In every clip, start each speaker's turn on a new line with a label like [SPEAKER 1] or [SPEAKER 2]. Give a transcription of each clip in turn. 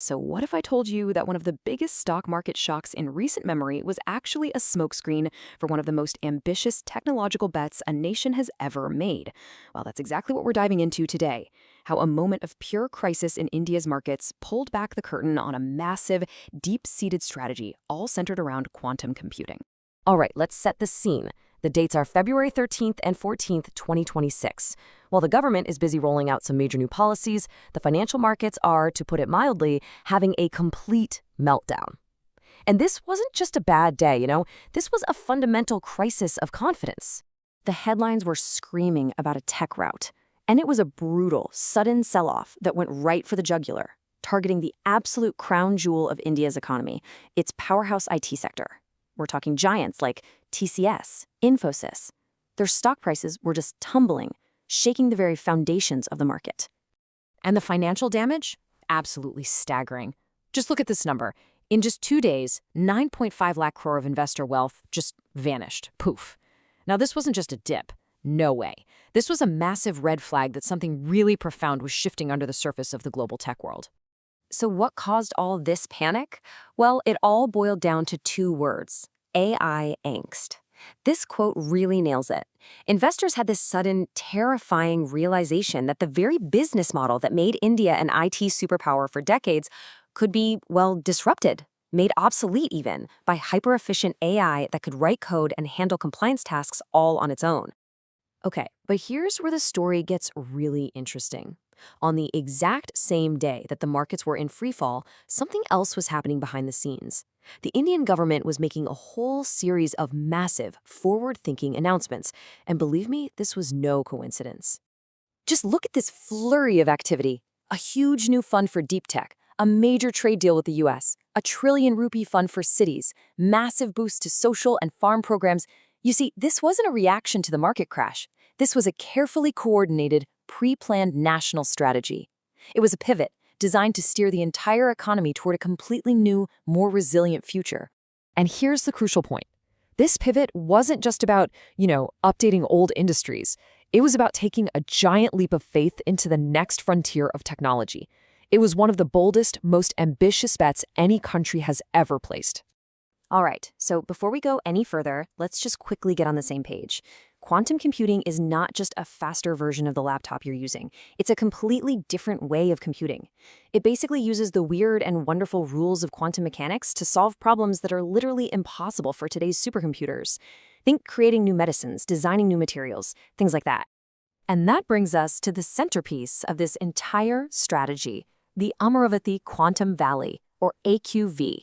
[SPEAKER 1] So, what if I told you that one of the biggest stock market shocks in recent memory was actually a smokescreen for one of the most ambitious technological bets a nation has ever made? Well, that's exactly what we're diving into today. How a moment of pure crisis in India's markets pulled back the curtain on a massive, deep seated strategy, all centered around quantum computing.
[SPEAKER 2] All right, let's set the scene. The dates are February 13th and 14th, 2026. While the government is busy rolling out some major new policies, the financial markets are, to put it mildly, having a complete meltdown. And this wasn't just a bad day. This was a fundamental crisis of confidence.
[SPEAKER 1] The headlines were screaming about a tech rout, and it was a brutal, sudden sell-off that went right for the jugular, targeting the absolute crown jewel of India's economy, its powerhouse IT sector. We're talking giants like TCS, Infosys. Their stock prices were just tumbling, shaking the very foundations of the market.
[SPEAKER 2] And the financial damage? Absolutely staggering. Just look at this number. In just 2 days, 9.5 lakh crore of investor wealth just vanished. Poof. Now, this wasn't just a dip. No way. This was a massive red flag that something really profound was shifting under the surface of the global tech world.
[SPEAKER 1] So what caused all this panic? Well, it all boiled down to 2 words: AI angst. This quote really nails it. Investors had this sudden, terrifying realization that the very business model that made India an IT superpower for decades could be, well, disrupted, made obsolete even, by hyper-efficient AI that could write code and handle compliance tasks all on its own.
[SPEAKER 2] Okay, but here's where the story gets really interesting. On the exact same day that the markets were in freefall, something else was happening behind the scenes. The Indian government was making a whole series of massive, forward-thinking announcements, and believe me, this was no coincidence.
[SPEAKER 1] Just look at this flurry of activity. A huge new fund for deep tech, a major trade deal with the US, a trillion-rupee fund for cities, massive boost to social and farm programs. You see, this wasn't a reaction to the market crash. This was a carefully coordinated, pre-planned national strategy. It was a pivot designed to steer the entire economy toward a completely new, more resilient future.
[SPEAKER 2] And here's the crucial point. This pivot wasn't just about, updating old industries. It was about taking a giant leap of faith into the next frontier of technology. It was one of the boldest, most ambitious bets any country has ever placed.
[SPEAKER 1] All right, so before we go any further, let's just quickly get on the same page. Quantum computing is not just a faster version of the laptop you're using. It's a completely different way of computing. It basically uses the weird and wonderful rules of quantum mechanics to solve problems that are literally impossible for today's supercomputers. Think creating new medicines, designing new materials, things like that. And that brings us to the centerpiece of this entire strategy, the Amaravati Quantum Valley, or AQV.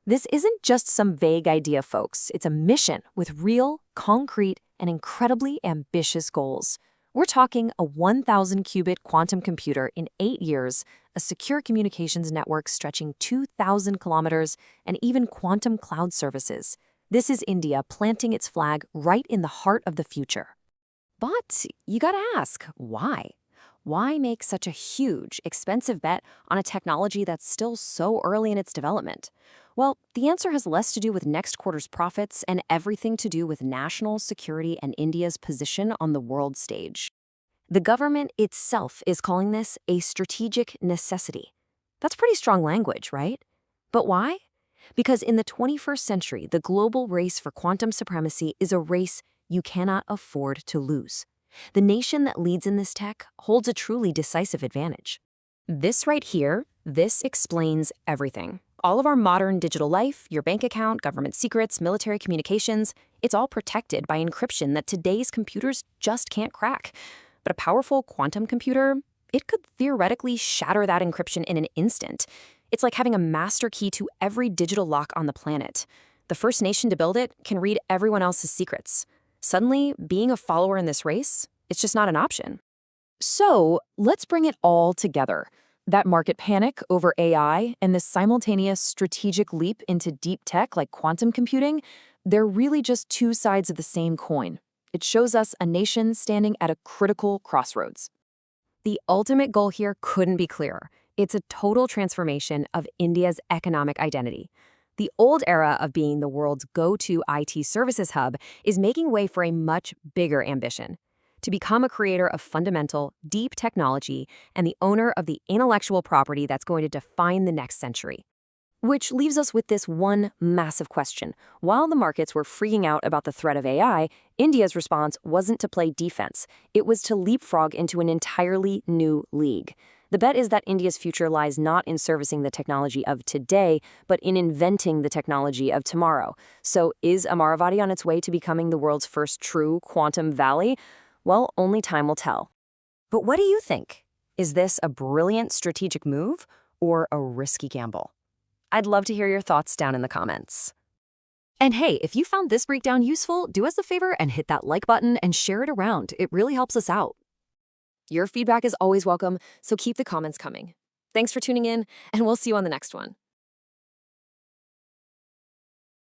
[SPEAKER 1] This isn't just some vague idea, folks. It's a mission with real, concrete, and incredibly ambitious goals. We're talking a 1,000-qubit quantum computer in 8 years, a secure communications network stretching 2,000 kilometers, and even quantum cloud services. This is India planting its flag right in the heart of the future. But you gotta ask, why? Why make such a huge, expensive bet on a technology that's still so early in its development? Well, the answer has less to do with next quarter's profits and everything to do with national security and India's position on the world stage. The government itself is calling this a strategic necessity. That's pretty strong language, right? But why? Because in the 21st century, the global race for quantum supremacy is a race you cannot afford to lose. The nation that leads in this tech holds a truly decisive advantage. This right here, this explains everything. All of our modern digital life, your bank account, government secrets, military communications, it's all protected by encryption that today's computers just can't crack. But a powerful quantum computer, it could theoretically shatter that encryption in an instant. It's like having a master key to every digital lock on the planet. The first nation to build it can read everyone else's secrets. Suddenly, being a follower in this race, it's just not an option.
[SPEAKER 2] So let's bring it all together. That market panic over AI and this simultaneous strategic leap into deep tech like quantum computing, they're really just 2 sides of the same coin. It shows us a nation standing at a critical crossroads.
[SPEAKER 1] The ultimate goal here couldn't be clearer. It's a total transformation of India's economic identity. The old era of being the world's go-to IT services hub is making way for a much bigger ambition: to become a creator of fundamental, deep technology and the owner of the intellectual property that's going to define the next century. Which leaves us with this one massive question. While the markets were freaking out about the threat of AI, India's response wasn't to play defense. It was to leapfrog into an entirely new league. The bet is that India's future lies not in servicing the technology of today, but in inventing the technology of tomorrow. So is Amaravati on its way to becoming the world's first true quantum valley? Well, only time will tell. But what do you think? Is this a brilliant strategic move or a risky gamble? I'd love to hear your thoughts down in the comments. And hey, if you found this breakdown useful, do us a favor and hit that like button and share it around. It really helps us out. Your feedback is always welcome, so keep the comments coming. Thanks for tuning in, and we'll see you on the next one.